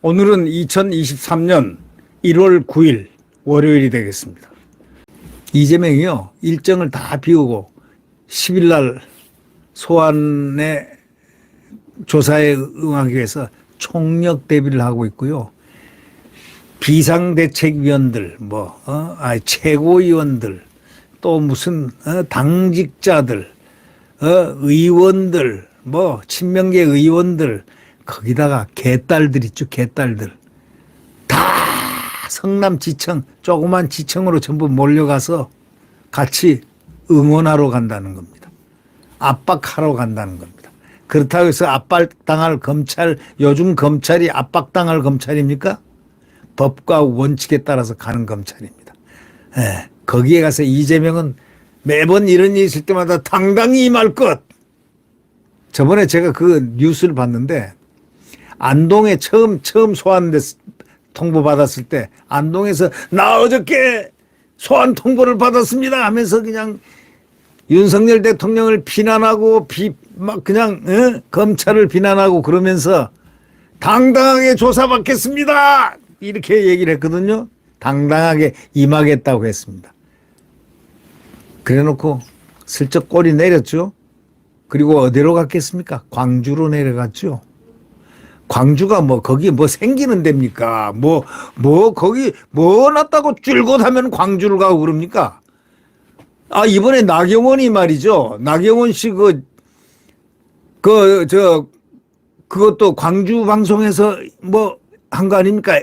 오늘은 2023년 1월 9일 월요일이 되겠습니다. 이재명이요, 일정을 다 비우고 10일 날 소환의 조사에 응하기 위해서 총력 대비를 하고 있고요. 비상대책위원들, 최고위원들, 또 무슨 당직자들, 의원들, 친명계 의원들, 거기다가 개딸들 있죠, 개딸들. 다 성남지청, 조그만 지청으로 전부 몰려가서 같이 응원하러 간다는 겁니다. 압박하러 간다는 겁니다. 그렇다고 해서 압박당할 검찰, 요즘 검찰이 압박당할 검찰입니까? 법과 원칙에 따라서 가는 검찰입니다. 예, 거기에 가서 이재명은 매번 이런 일이 있을 때마다 당당히 임할 것. 저번에 제가 그 뉴스를 봤는데, 안동에 처음 통보 받았을 때, 안동에서 나 어저께 소환 통보를 받았습니다 하면서 그냥 윤석열 대통령을 비난하고 검찰을 비난하고 그러면서 당당하게 조사받겠습니다 이렇게 얘기를 했거든요. 당당하게 임하겠다고 했습니다. 그래놓고 슬쩍 꼬리 내렸죠. 그리고 어디로 갔겠습니까? 광주로 내려갔죠. 광주가 거기 생기는 데입니까? 거기 났다고 줄곧 하면 광주를 가고 그럽니까? 아, 이번에 나경원이 말이죠. 나경원 씨 그것도 광주 방송에서 한 거 아닙니까?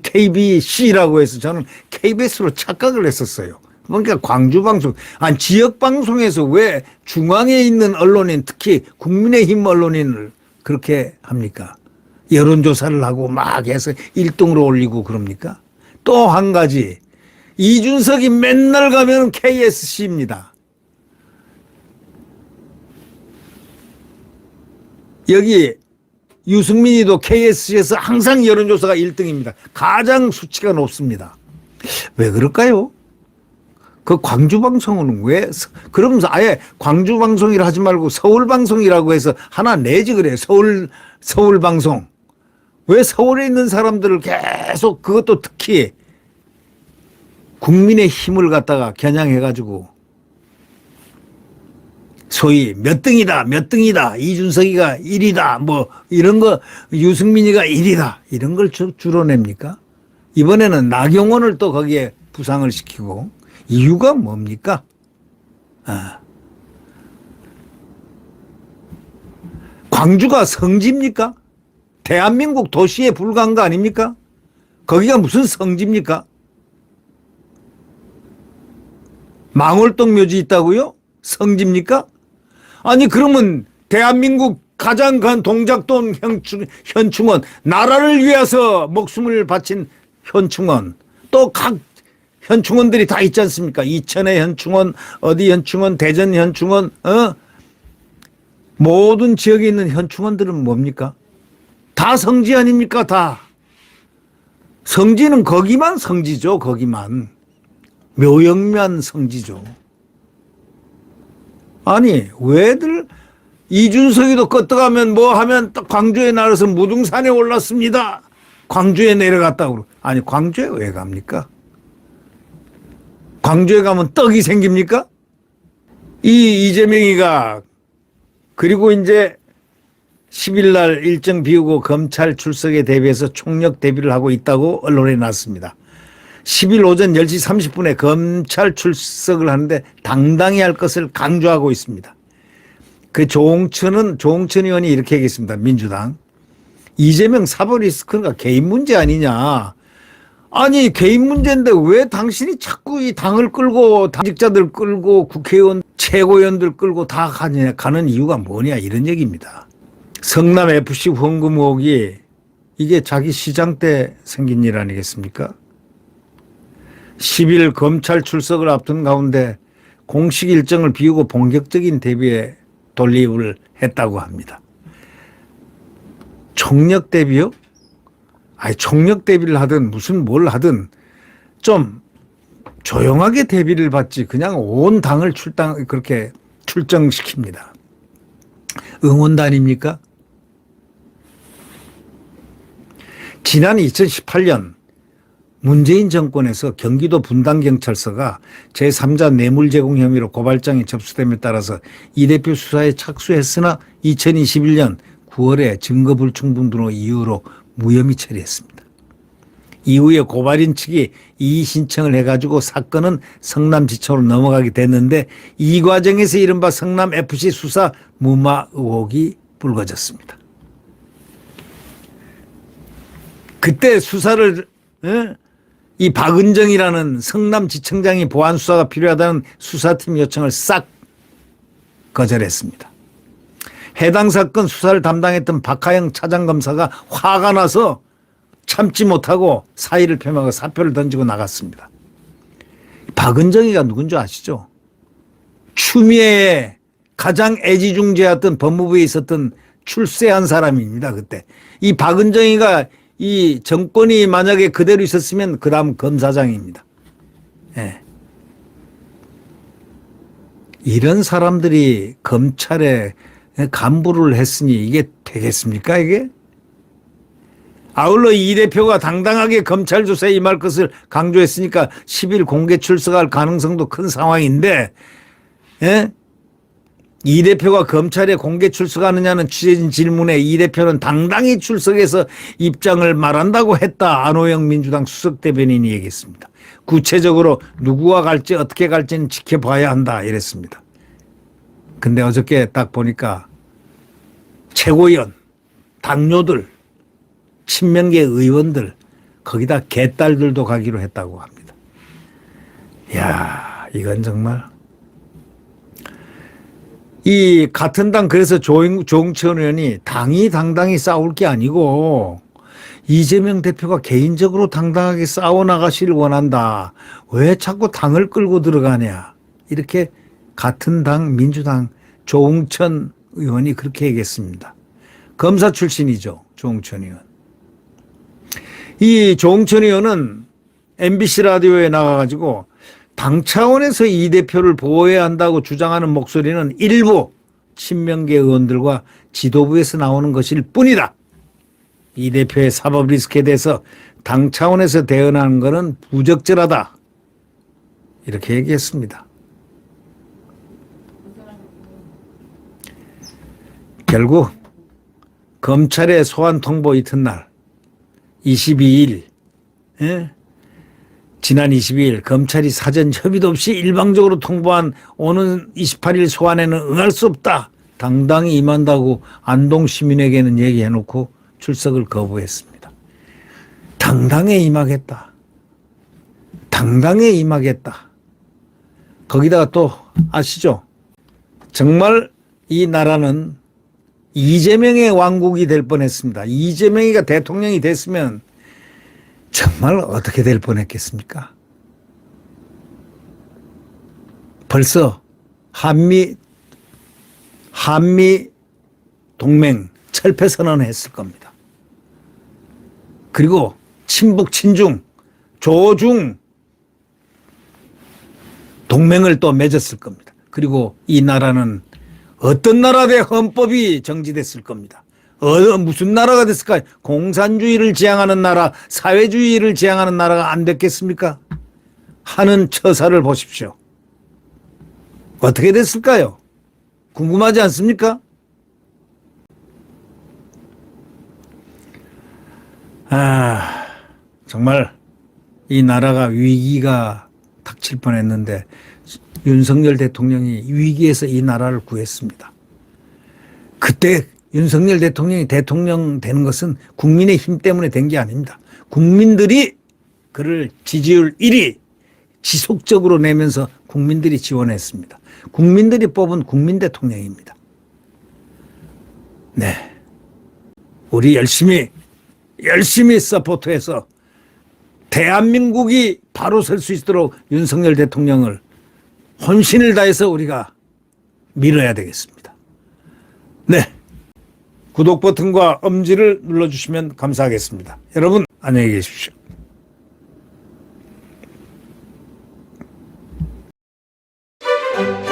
KBC라고 해서 저는 KBS로 착각을 했었어요. 그러니까 광주 방송, 지역 방송에서 왜 중앙에 있는 언론인, 특히 국민의힘 언론인을 그렇게 합니까? 여론조사를 하고 막 해서 1등으로 올리고 그럽니까? 또 한 가지, 이준석이 맨날 가면 KSC입니다. 여기 유승민이도 KSC에서 항상 여론조사가 1등입니다. 가장 수치가 높습니다. 왜 그럴까요? 그 광주방송은 왜, 그러면서 아예 광주방송이라 하지 말고 서울방송이라고 해서 하나 내지 그래요. 서울방송. 왜 서울에 있는 사람들을 계속, 그것도 특히 국민의 힘을 갖다가 겨냥해가지고 소위 몇 등이다, 이준석이가 1위다, 이런 거, 유승민이가 1위다, 이런 걸 주로 냅니까? 이번에는 나경원을 또 거기에 부상을 시키고, 이유가 뭡니까? 광주가 성지입니까? 대한민국 도시에 불과한 거 아닙니까? 거기가 무슨 성지입니까? 망월동 묘지 있다고요? 성지입니까? 아니, 그러면 대한민국 가장 큰 동작동 현충원, 나라를 위해서 목숨을 바친 현충원, 또 각 현충원들이 다 있지 않습니까? 이천의 현충원, 어디 현충원, 대전 현충원, 모든 지역에 있는 현충원들은 뭡니까? 다 성지 아닙니까? 다. 성지는 거기만 성지죠, 거기만. 묘역만 성지죠. 아니, 왜들 이준석이도 껐떡하면 하면 광주에 나가서 무등산에 올랐습니다. 광주에 내려갔다고. 아니, 광주에 왜 갑니까? 광주에 가면 떡이 생깁니까? 이재명이가 그리고 이제 10일 날 일정 비우고 검찰 출석에 대비해서 총력 대비를 하고 있다고 언론에 났습니다. 10일 오전 10시 30분에 검찰 출석을 하는데 당당히 할 것을 강조하고 있습니다. 그 조홍천 의원이 이렇게 얘기했습니다. 민주당. 이재명 사법 리스크가 개인 문제 아니냐. 아니, 개인 문제인데 왜 당신이 자꾸 이 당을 끌고 당직자들 끌고 국회의원 최고위원들 끌고 다 가는 이유가 뭐냐, 이런 얘기입니다. 성남FC 후원금 의혹이 이게 자기 시장 때 생긴 일 아니겠습니까? 10일 검찰 출석을 앞둔 가운데 공식 일정을 비우고 본격적인 대비에 돌입을 했다고 합니다. 총력 대비요? 총력 대비를 하든 무슨 뭘 하든 좀 조용하게 대비를 받지 그냥 온 당을 그렇게 출정시킵니다. 응원단입니까? 지난 2018년 문재인 정권에서 경기도 분당경찰서가 제3자 뇌물 제공 혐의로 고발장이 접수됨에 따라서 이 대표 수사에 착수했으나 2021년 9월에 증거 불충분 등의 이유로 무혐의 처리했습니다. 이후에 고발인 측이 이의 신청을 해가지고 사건은 성남지청으로 넘어가게 됐는데 이 과정에서 이른바 성남FC 수사 무마 의혹이 불거졌습니다. 그때 수사를 이 박은정이라는 성남지청장이 보안 수사가 필요하다는 수사팀 요청을 싹 거절했습니다. 해당 사건 수사를 담당했던 박하영 차장검사가 화가 나서 참지 못하고 사의를 표명하고 사표를 던지고 나갔습니다. 박은정이가 누군지 아시죠? 추미애의 가장 애지중지였던 법무부에 있었던 출세한 사람입니다. 그때 이 박은정이가 이 정권이 만약에 그대로 있었으면 그 다음 검사장입니다. 예. 이런 사람들이 검찰에 간부를 했으니 이게 되겠습니까 이게? 아울러 이 대표가 당당하게 검찰 조사에 임할 것을 강조했으니까 10일 공개 출석할 가능성도 큰 상황인데, 예? 이 대표가 검찰에 공개 출석하느냐는 취재진 질문에 이 대표는 당당히 출석해서 입장을 말한다고 했다. 안호영 민주당 수석 대변인이 얘기했습니다. 구체적으로 누구와 갈지 어떻게 갈지는 지켜봐야 한다 이랬습니다. 근데 어저께 딱 보니까 최고위원, 당뇨들, 친명계 의원들 거기다 개딸들도 가기로 했다고 합니다. 이야, 이건 정말 이 같은 당 그래서 조응천 의원이 당이 당당히 싸울 게 아니고 이재명 대표가 개인적으로 당당하게 싸워나가시길 원한다. 왜 자꾸 당을 끌고 들어가냐. 이렇게 같은 당 민주당 조응천 의원이 그렇게 얘기했습니다. 검사 출신이죠. 조응천 의원. 이 조응천 의원은 MBC 라디오에 나가가지고 당 차원에서 이 대표를 보호해야 한다고 주장하는 목소리는 일부 친명계 의원들과 지도부에서 나오는 것일 뿐이다. 이 대표의 사법 리스크에 대해서 당 차원에서 대응하는 것은 부적절하다. 이렇게 얘기했습니다. 결국 검찰의 소환 통보 이튿날 22일 지난 22일 검찰이 사전 협의도 없이 일방적으로 통보한 오는 28일 소환에는 응할 수 없다. 당당히 임한다고 안동 시민에게는 얘기해놓고 출석을 거부했습니다. 당당히 임하겠다. 당당히 임하겠다. 거기다가 또 아시죠? 정말 이 나라는 이재명의 왕국이 될 뻔했습니다. 이재명이가 대통령이 됐으면 정말 어떻게 될 뻔했겠습니까? 벌써 한미 동맹 철폐 선언을 했을 겁니다. 그리고 친북 친중 조중 동맹을 또 맺었을 겁니다. 그리고 이 나라는 어떤 나라의 헌법이 정지됐을 겁니다. 무슨 나라가 됐을까요? 공산주의를 지향하는 나라, 사회주의를 지향하는 나라가 안 됐겠습니까? 하는 처사를 보십시오. 어떻게 됐을까요? 궁금하지 않습니까? 정말 이 나라가 위기가 닥칠 뻔했는데 윤석열 대통령이 위기에서 이 나라를 구했습니다. 그때 윤석열 대통령이 대통령 되는 것은 국민의 힘 때문에 된 게 아닙니다. 국민들이 그를 지지율 1위 지속적으로 내면서 국민들이 지원했습니다. 국민들이 뽑은 국민 대통령입니다. 네, 우리 열심히 서포트해서 대한민국이 바로 설 수 있도록 윤석열 대통령을 혼신을 다해서 우리가 밀어야 되겠습니다. 네. 구독 버튼과 엄지를 눌러주시면 감사하겠습니다. 여러분 안녕히 계십시오. 네.